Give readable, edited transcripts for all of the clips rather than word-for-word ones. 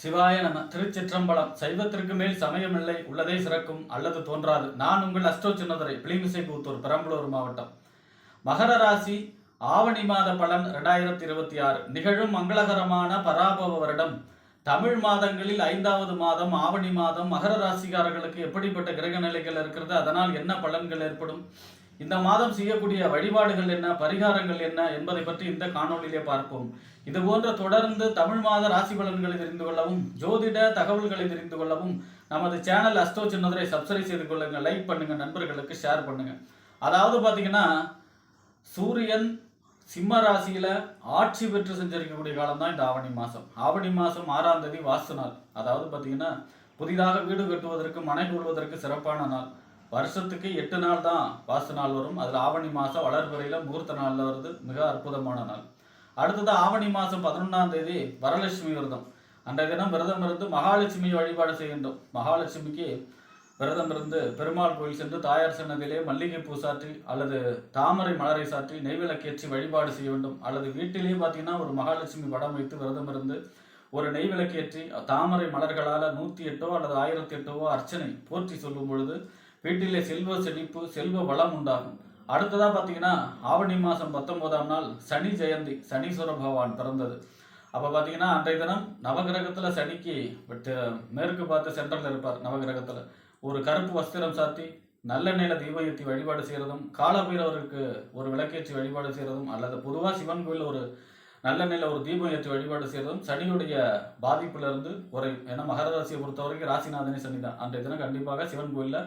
சிவாய நம. திருச்சிற்றம்பலம். சைவத்திற்கு மேல் சமயமில்லை, உள்ளதே சிறக்கும் அல்லது தோன்றாது. நான் உங்கள் அஸ்ட்ரோ சின்னதுரை, புலிமிசைபுத்தூர், பெரம்பலூர் மாவட்டம். மகர ராசி ஆவணி மாத பலன் 2026. நிகழும் மங்களகரமான பராபவ வருடம் தமிழ் மாதங்களில் 5வது மாதம் ஆவணி மாதம். மகர ராசிக்காரர்களுக்கு எப்படிப்பட்ட கிரக நிலைகள் இருக்கிறது, அதனால் என்ன பலன்கள் ஏற்படும், இந்த மாதம் செய்யக்கூடிய வழிபாடுகள் என்ன, பரிகாரங்கள் என்ன என்பதை பற்றி இந்த காணொலியிலே பார்ப்போம். இது போன்ற தொடர்ந்து தமிழ் மாத ராசி பலன்களை தெரிந்து கொள்ளவும், ஜோதிட தகவல்களை தெரிந்து கொள்ளவும் நமது சேனல் அஸ்ட்ரோ சின்னதுரை சப்ஸ்கிரைப் செய்து கொள்ளுங்க, லைக் பண்ணுங்க, நண்பர்களுக்கு ஷேர் பண்ணுங்க. அதாவது பார்த்தீங்கன்னா, சூரியன் சிம்ம ராசியில ஆட்சி பெற்று செஞ்சிருக்கக்கூடிய காலம் தான் இந்த ஆவணி மாதம். ஆவணி மாதம் 6ஆம் தேதி வாஸ்து நாள். அதாவது பார்த்தீங்கன்னா, புதிதாக வீடு கட்டுவதற்கு, மனை கொள்வதற்கு சிறப்பான நாள். வருஷத்துக்கு 8 நாள் தான் வாஸ்து நாள் வரும். அதில் ஆவணி மாதம் வளர்பிறையில் முகூர்த்த நாளில் வருது, மிக அற்புதமான நாள். அடுத்தது ஆவணி மாதம் 11ஆம் தேதி வரலட்சுமி விரதம். அன்றைய தினம் விரதம் இருந்து மகாலட்சுமியை வழிபாடு செய்கின்றோம். மகாலட்சுமிக்கு விரதம் இருந்து பெருமாள் கோயில் சென்று தாயார் சன்னதியிலே மல்லிகை பூ சாற்றி அல்லது தாமரை மலரை சாற்றி நெய்விளக்கேற்றி வழிபாடு செய்ய வேண்டும். அல்லது வீட்டிலேயே பார்த்தீங்கன்னா ஒரு மகாலட்சுமி படம் வைத்து விரதம் இருந்து ஒரு நெய்விளக்கேற்றி தாமரை மலர்களால் 108 அல்லது 1008 அர்ச்சனை போற்றி சொல்லும் பொழுது வீட்டிலே செல்வ செழிப்பு, செல்வ வளம் உண்டாகும். அடுத்ததாக பார்த்தீங்கன்னா, ஆவணி மாதம் 19ஆம் நாள் சனி ஜெயந்தி, சனீஸ்வர பகவான் பிறந்தது. அப்போ பார்த்தீங்கன்னா, அன்றைய தினம் நவகிரகத்தில் சனிக்கு மேற்கு பார்த்து சென்ட்ரலில் இருப்பார். நவகிரகத்தில் ஒரு கருப்பு வஸ்திரம் சாத்தி நல்லெண்ணெயில் தீபம் ஏற்றி வழிபாடு செய்கிறதும், காலபைரவருக்கு ஒரு விளக்கேற்றி வழிபாடு செய்கிறதும், அல்லது பொதுவாக சிவன் கோயில் ஒரு நல்லெண்ணெயில் ஒரு தீபம் ஏற்றி வழிபாடு செய்கிறதும் சனியுடைய பாதிப்பிலிருந்து குறையும். ஏன்னா மகர ராசியை பொறுத்த வரைக்கும் ராசிநாதனே சனி தான். அன்றைய தினம் கண்டிப்பாக சிவன் கோயிலில்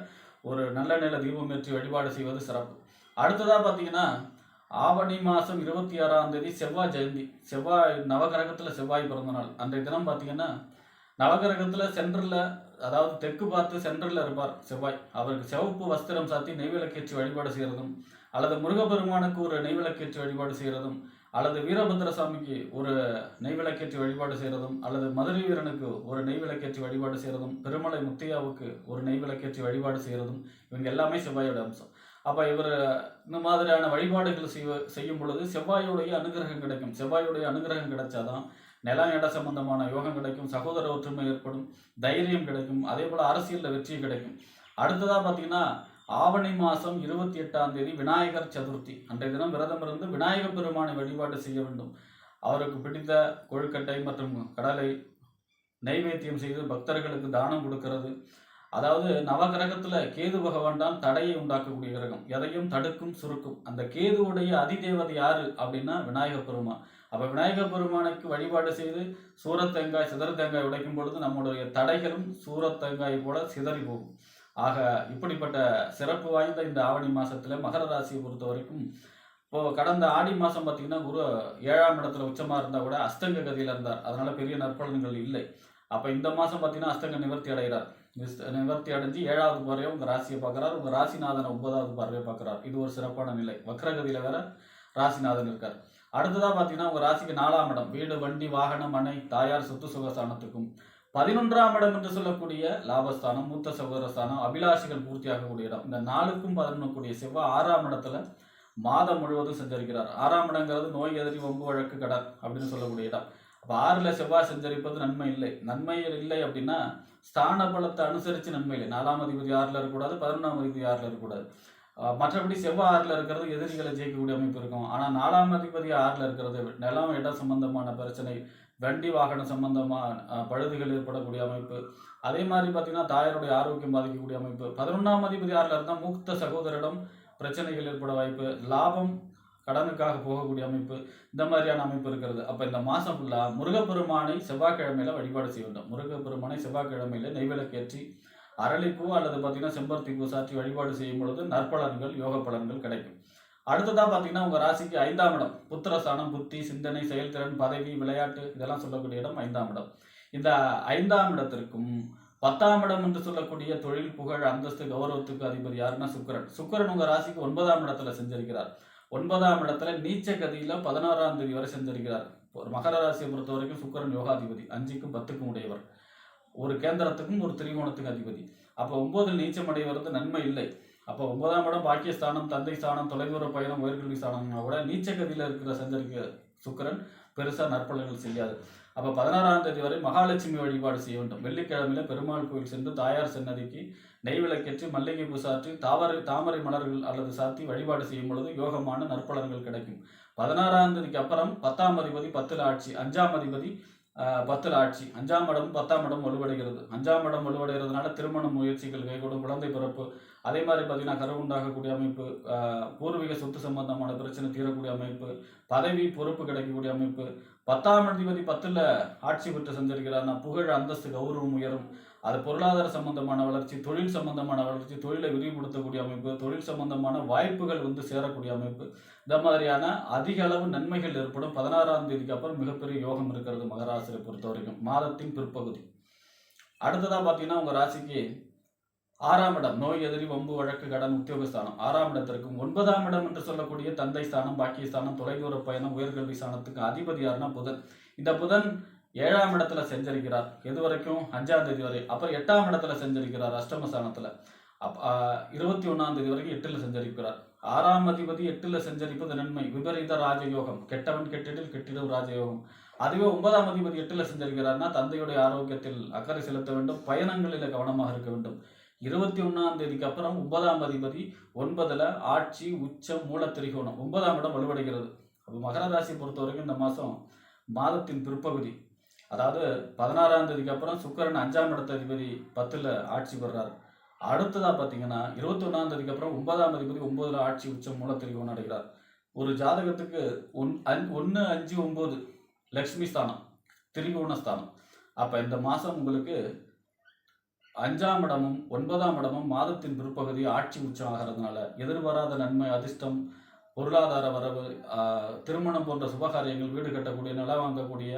ஒரு நல்லெண்ணெயில் தீபம் ஏற்றி வழிபாடு செய்வது சிறப்பு. அடுத்ததாக பார்த்தீங்கன்னா, ஆவணி மாதம் 26ஆம் தேதி செவ்வாய் ஜெயந்தி. செவ்வாய் நவகிரகத்தில் செவ்வாய் பிறந்த நாள். அன்றைய தினம் பார்த்தீங்கன்னா, நவகிரகத்தில் சென்ட்ரலில், அதாவது தெற்கு பார்த்து சென்ட்ரலில் இருப்பார் செவ்வாய். அவருக்கு சிவப்பு வஸ்திரம் சாத்தி நெய்விளக்கேற்றி வழிபாடு செய்கிறதும், அல்லது முருகப்பெருமானுக்கு ஒரு நெய்விளக்கேற்றி வழிபாடு செய்கிறதும், அல்லது வீரபத்திர சாமிக்கு ஒரு நெய்விளக்கேற்றி வழிபாடு செய்கிறதும், அல்லது மதுரை வீரனுக்கு ஒரு நெய்விளக்கேற்றி வழிபாடு செய்கிறதும், பெருமலை முத்தையாவுக்கு ஒரு நெய்விளக்கேற்றி வழிபாடு செய்கிறதும், இவங்க எல்லாமே செவ்வாயோட அம்சம். அப்போ இவர் இந்த மாதிரியான வழிபாடுகள் செய்யும் பொழுது செவ்வாயுடைய அனுகிரகம் கிடைக்கும். செவ்வாயுடைய அனுகிரகம் கிடைச்சாதான் நிலம் இட சம்பந்தமான யோகம் கிடைக்கும், சகோதர ஒற்றுமை ஏற்படும், தைரியம் கிடைக்கும், அதே போல் அரசியலில் வெற்றி கிடைக்கும். அடுத்ததாக பார்த்தீங்கன்னா, ஆவணி மாதம் 28ஆம் தேதி விநாயகர் சதுர்த்தி. அன்றைய தினம் விரதம் இருந்து விநாயகர் பெருமானை வழிபாடு செய்ய வேண்டும். அவருக்கு பிடித்த கொழுக்கட்டை மற்றும் கடலை நைவேத்தியம் செய்து பக்தர்களுக்கு தானம் கொடுக்கிறது. அதாவது நவகிரகத்தில் கேது பகவான் தான் தடையை உண்டாக்கக்கூடிய கிரகம், எதையும் தடுக்கும், சுருக்கும். அந்த கேதுவுடைய அதிதேவதை யாரு அப்படின்னா விநாயகர் பெருமான். அப்போ விநாயகர் பெருமானுக்கு வழிபாடு செய்து சூரத்தேங்காய், சிதறு தேங்காய் உடைக்கும் பொழுது நம்முடைய தடைகளும் சூரத்தேங்காய் போல சிதறி போகும். ஆக இப்படிப்பட்ட சிறப்பு வாய்ந்த இந்த ஆவணி மாதத்தில் மகர ராசியை பொறுத்த வரைக்கும், இப்போது கடந்த ஆடி மாதம் பார்த்தீங்கன்னா குரு 7ஆம் இடத்துல உச்சமாக இருந்தால் கூட அஸ்தங்க கதியில் இருந்தார். அதனால் பெரிய நற்பலன்கள் இல்லை. அப்போ இந்த மாதம் பார்த்தீங்கன்னா அஸ்தங்க நிவர்த்தி அடைகிறார். நிவர்த்தி அடைஞ்சு 7வது பார்வையாக உங்கள் ராசியை பார்க்குறார். உங்கள் ராசிநாதனை 9வது பார்வையை பார்க்குறார். இது ஒரு சிறப்பான நிலை. வக்ரகதியில் வேற ராசிநாதன் இருக்கார். அடுத்ததாக பார்த்தீங்கன்னா, உங்கள் ராசிக்கு 4ஆம் இடம் வீடு, வண்டி, வாகனம், மனை, தாயார், சொத்து சுகஸ்தானத்துக்கும் 11ஆம் இடம் என்று சொல்லக்கூடிய லாபஸ்தானம், மூத்த சகோதரஸ்தானம், அபிலாஷிகள் பூர்த்தியாகக்கூடிய இடம். இந்த 4க்கும் 11 கூடிய செவ்வாய் 6ஆம் இடத்துல மாதம் முழுவதும் சஞ்சரிக்கிறார். 6ஆம் இடங்கிறது நோய், எதிரி, வம்பு, வழக்கு, கடன் அப்படின்னு சொல்லக்கூடிய இடம். அப்போ 6ல் செவ்வாய் சஞ்சரிப்பது நன்மை இல்லை. நன்மை இல்லை அப்படின்னா ஸ்தான பலத்தை அனுசரித்து நன்மை இல்லை. 4ஆம் அதிபதி 6ல் இருக்கக்கூடாது, 11ஆம் அதிபதி 6ல் இருக்கக்கூடாது. மற்றபடி செவ்வாய் 6ல் இருக்கிறது எதிரிகளை ஜெயிக்கக்கூடிய அமைப்பு இருக்கும். ஆனால் 4ஆம் அதிபதி 6ல் இருக்கிறது நிலம், இடம் சம்பந்தமான பிரச்சனை, வண்டி வாகனம் சம்பந்தமான பழுதுகள் ஏற்படக்கூடிய அமைப்பு. அதே மாதிரி பார்த்தீங்கன்னா தாயாருடைய ஆரோக்கியம் பாதிக்கக்கூடிய அமைப்பு. 11ஆம் அதிபதி 6ல் இருந்தால் மூத்த சகோதரிடம் பிரச்சனைகள் ஏற்பட வாய்ப்பு, லாபம், கடனுக்காக போகக்கூடிய அமைப்பு, இந்த மாதிரியான அமைப்பு இருக்கிறது. அப்போ இந்த மாதம் ஃபுல்லாக முருகப்பெருமானை செவ்வாய்க்கிழமையில வழிபாடு செய்ய வேண்டும். முருகப்பெருமானை செவ்வாய்க்கிழமையில நெய்விளக்கேற்றி அரளிப்பூ அல்லது பார்த்தீங்கன்னா செம்பருத்தி பூ சாற்றி வழிபாடு செய்யும் பொழுது நற்பலன்கள், யோக பலன்கள் கிடைக்கும். அடுத்ததாக பார்த்தீங்கன்னா, உங்கள் ராசிக்கு 5ஆம் இடம் புத்திரஸ்தானம், புத்தி, சிந்தனை, செயல்திறன், பதவி, விளையாட்டு, இதெல்லாம் சொல்லக்கூடிய இடம் 5ஆம் இடம். இந்த 5ஆம் இடத்திற்கும் 10ஆம் இடம் என்று சொல்லக்கூடிய தொழில், புகழ், அந்தஸ்து, கௌரவத்துக்கு அதிபதி யாருன்னா சுக்கிரன். சுக்கிரன் உங்கள் ராசிக்கு 9ஆம் இடத்துல செஞ்சிருக்கிறார். 9ஆம் இடத்துல நீச்ச கதியில் 16ஆம் தேதி வரை செஞ்சிருக்கிறார். ஒரு மகர ராசியை பொறுத்த வரைக்கும் சுக்கிரன் யோகாதிபதி, 5க்கும் 10க்கும் உடையவர், ஒரு கேந்திரத்துக்கும் ஒரு திரிகோணத்துக்கும் அதிபதி. அப்போ 9ல் நீச்சம் அடைவது நன்மை இல்லை. அப்போ 9ஆம் இடம் பாக்கியஸ்தானம், தந்தை ஸ்தானம், தொலைதூர பயணம், உயர்கல்வி ஸ்தானம்னா கூட நீச்ச கதியில் இருக்கிற சுக்கிரன் பெருசாக நற்பலன்கள் செய்யாது. அப்போ 16ஆம் தேதி வரை மகாலட்சுமி வழிபாடு செய்ய வேண்டும். வெள்ளிக்கிழமையில பெருமாள் கோயில் சென்று தாயார் சன்னதிக்கு நெய் விளக்கேற்றி மல்லிகைப்பூ சாற்றி தாமரை மலர்கள் அல்லது சாத்தி வழிபாடு செய்யும் பொழுது யோகமான நற்பலன்கள் கிடைக்கும். 16ஆம் தேதிக்கு அப்புறம் 10ஆம் அதிபதி 10ல் ஆட்சி, 5ஆம் அதிபதி 10ல் ஆட்சி, 5ஆம் இடம் 10ஆம் இடம் வலுவடைகிறது. 5ஆம் இடம் வலுவடைகிறதுனால திருமண முயற்சிகள் கைகூடும், குழந்தை பிறப்பு, அதே மாதிரி பார்த்தீங்கன்னா கரு உண்டாகக்கூடிய அமைப்பு, பூர்வீக சொத்து சம்பந்தமான பிரச்சனை தீரக்கூடிய அமைப்பு, பதவி பொறுப்பு கிடைக்கக்கூடிய அமைப்பு. 10ஆம் அதிபதி 10ல் ஆட்சி பெற்று சஞ்சரிக்கிறார்னா புகழ் அந்தஸ்து கௌரவம் உயரும். அது பொருளாதார சம்பந்தமான வளர்ச்சி, தொழில் சம்பந்தமான வளர்ச்சி, தொழிலை விரிவுபடுத்தக்கூடிய அமைப்பு, தொழில் சம்பந்தமான வாய்ப்புகள் சேரக்கூடிய அமைப்பு, இந்த மாதிரியான அதிக அளவு நன்மைகள் ஏற்படும். 16ஆம் தேதிக்கு அப்புறம் மிகப்பெரிய யோகம் இருக்கிறது மகராசியை பொறுத்த வரைக்கும், மாதத்தின் பிற்பகுதி. அடுத்ததாக பார்த்தீங்கன்னா உங்கள் ராசிக்கு 6ஆம் இடம் நோய் எதிரி வம்பு வழக்கு கடன் உத்தியோகஸ்தானம். 6ஆம் இடத்திற்கும் 9ஆம் இடம் என்று சொல்லக்கூடிய தந்தை ஸ்தானம், பாக்கியஸ்தானம், தொலைதூர பயணம், உயர்கல்வி ஸ்தானத்துக்கு அதிபதி யாருன்னா புதன். இந்த புதன் 7ஆம் இடத்துல செஞ்சரிக்கிறார். எது வரைக்கும்? 5ஆம் தேதி வரை. அப்புறம் 8ஆம் இடத்துல செஞ்சரிக்கிறார் அஷ்டமஸ்தானத்தில். 21ஆம் தேதி வரைக்கும் 8ல் செஞ்சரிக்கிறார். 6ஆம் அதிபதி 8ல் செஞ்சரிப்பது நன்மை, விபரீத ராஜயோகம், கெட்டவன் கெட்டிடில் கெட்டிடும் ராஜயோகம். அதுவே 9ஆம் அதிபதி 8ல் செஞ்சரிக்கிறார்னா தந்தையுடைய ஆரோக்கியத்தில் அக்கறை செலுத்த வேண்டும், பயணங்களில் கவனமாக இருக்க வேண்டும். 21ஆம் தேதிக்கு அப்புறம் 9ஆம் அதிபதி 9ல் ஆட்சி, உச்சம், மூலத்திரிகோணம், 9ஆம் இடம் வலுவடைகிறது. அப்போ மகர ராசியை பொறுத்த வரைக்கும் இந்த மாதத்தின் பிற்பகுதி, அதாவது 16ஆம் தேதிக்கு அப்புறம் சுக்கிரன் 5ஆம் இடத்த அதிபதி 10ல் ஆட்சி பெறார். அடுத்ததாக பார்த்தீங்கன்னா 21ஆம் தேதிக்கு அப்புறம் 9ஆம் அதிபதி 9ல் ஆட்சி, உச்சம், மூலத்திரிகோணம் அடைகிறார். ஒரு ஜாதகத்துக்கு 1, 5, 9 லக்ஷ்மி ஸ்தானம், திரிகோணஸ்தானம். அப்போ இந்த மாதம் உங்களுக்கு 5ஆம் இடமும் 9ஆம் இடமும் மாதத்தின் பிற்பகுதி ஆட்சி உச்சம் ஆகிறதுனால எதிர்பாராத நன்மை, அதிர்ஷ்டம், பொருளாதார வரவு, திருமணம் போன்ற சுபகாரியங்கள், வீடு கட்டக்கூடிய, நிலம் வாங்கக்கூடிய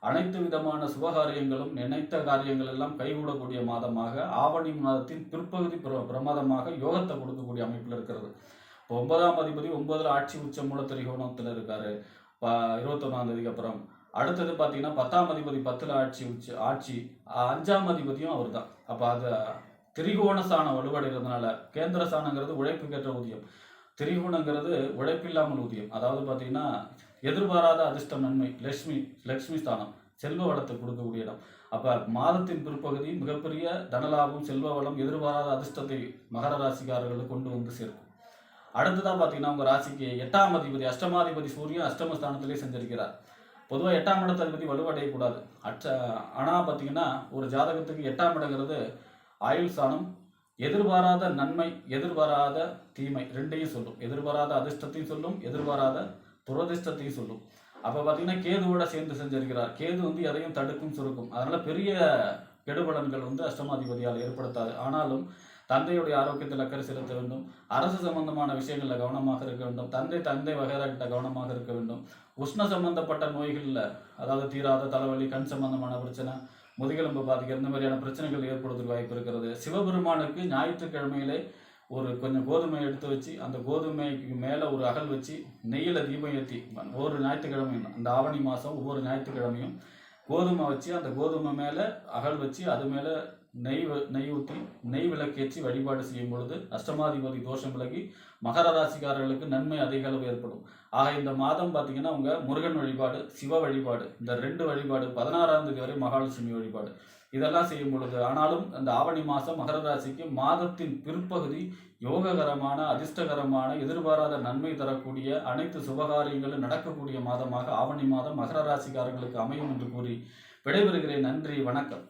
அனைத்து விதமான சுபகாரியங்களும், நினைத்த காரியங்கள் எல்லாம் கைகூடக்கூடிய மாதமாக ஆவணி மாதத்தின் பிற்பகுதி பிரமாதமாக யோகத்தை கொடுக்கக்கூடிய அமைப்பில் இருக்கிறது. இப்போ 9ஆம் அதிபதி 9ல் ஆட்சி, உச்சம், மூலத்திரிகோணத்தில் இருக்காரு 21ஆம் தேதிக்கு அப்புறம். அடுத்தது பார்த்தீங்கன்னா 10ஆம் அதிபதி 10ல் ஆட்சி, 5ஆம் அதிபதியும் அவர் தான். அப்போ அது திரிகோண ஸ்தானம் வலுவடைகிறதுனால, கேந்திர ஸ்தானங்கிறது உழைப்புக்கேற்ற ஊதியம், திரிகோணங்கிறது உழைப்பில்லாமல் ஊதியம். அதாவது பார்த்தீங்கன்னா எதிர்பாராத அதிர்ஷ்டம், நன்மை, லக்ஷ்மி ஸ்தானம், செல்வ வளத்தை கொடுக்கக்கூடிய இடம். அப்போ மாதத்தின் பிற்பகுதி மிகப்பெரிய தனலாபம், செல்வ வளம், எதிர்பாராத அதிர்ஷ்டத்தை மகர ராசிக்காரர்களுக்கு கொண்டு வந்து சேர்க்கும். அடுத்ததாக பார்த்தீங்கன்னா உங்கள் ராசிக்கு 8ஆம் அதிபதி அஷ்டமாதிபதி சூரியன் அஷ்டமஸ்தானத்திலே செஞ்சிருக்கிறார். பொதுவாக 8ஆம் இடத்த அதிபதி வலுவடையக்கூடாது. ஆனால் பார்த்தீங்கன்னா ஒரு ஜாதகத்துக்கு 8ஆம் இடங்கிறது ஆயுள் ஸ்தானம், எதிர்பாராத நன்மை, எதிர்பாராத தீமை ரெண்டையும் சொல்லும். எதிர்பாராத அதிர்ஷ்டத்தையும் சொல்லும், எதிர்பாராத துரதிர்ஷ்டத்தையும் சொல்லும். அப்போ பார்த்தீங்கன்னா கேதுவோட சேர்ந்து செஞ்சிருக்கிறார். கேது எதையும் தடுக்கும், சுருக்கும். அதனால பெரிய கெடுபலன்கள் அஷ்டமாதிபதியால் ஏற்படுத்தாது. ஆனாலும் தந்தையுடைய ஆரோக்கியத்தில் அக்கறை செலுத்த வேண்டும், அரசு சம்பந்தமான விஷயங்களில் கவனமாக இருக்க வேண்டும், தந்தை வகைராக்கிட்ட கவனமாக இருக்க வேண்டும். உஷ்ண சம்பந்தப்பட்ட நோய்களில், அதாவது தீராத தலைவலி, கண் சம்பந்தமான பிரச்சனை, முதுகெலும்பு பாதிக்கிற இந்த மாதிரியான பிரச்சனைகள் ஏற்படுவதற்கு வாய்ப்பு இருக்கிறது. சிவபெருமானுக்கு ஞாயிற்றுக்கிழமையிலே கொஞ்சம் கோதுமை எடுத்து வச்சு, அந்த கோதுமைக்கு மேலே ஒரு அகல் வச்சு நெய்யில் தீபம் ஏற்றி ஒவ்வொரு ஞாயிற்றுக்கிழமையும், இந்த ஆவணி மாதம் ஒவ்வொரு ஞாயிற்றுக்கிழமையும் கோதுமை வச்சு, அந்த கோதுமை மேலே அகல் வச்சு, அது மேலே நெய் ஊற்றி நெய் விளக்கேற்றி வழிபாடு செய்யும் பொழுது அஷ்டமாதிபதி தோஷம் விலகி மகர ராசிக்காரர்களுக்கு நன்மை அதிக அளவு ஏற்படும். ஆக இந்த மாதம் பார்த்தீங்கன்னா உங்கள் முருகன் வழிபாடு, சிவ வழிபாடு, இந்த 2 வழிபாடு, 16ஆம் தேதி வரை மகாலட்சுமி வழிபாடு, இதெல்லாம் செய்யும் பொழுது, ஆனாலும் அந்த ஆவணி மாதம் மகர ராசிக்கு மாதத்தின் பிற்பகுதி யோககரமான, அதிர்ஷ்டகரமான, எதிர்பாராத நன்மை தரக்கூடிய, அனைத்து சுபகாரியங்களும் நடக்கக்கூடிய மாதமாக ஆவணி மாதம் மகர ராசிக்காரர்களுக்கு அமையும் என்று கூறி விடைபெறுகிறேன். நன்றி, வணக்கம்.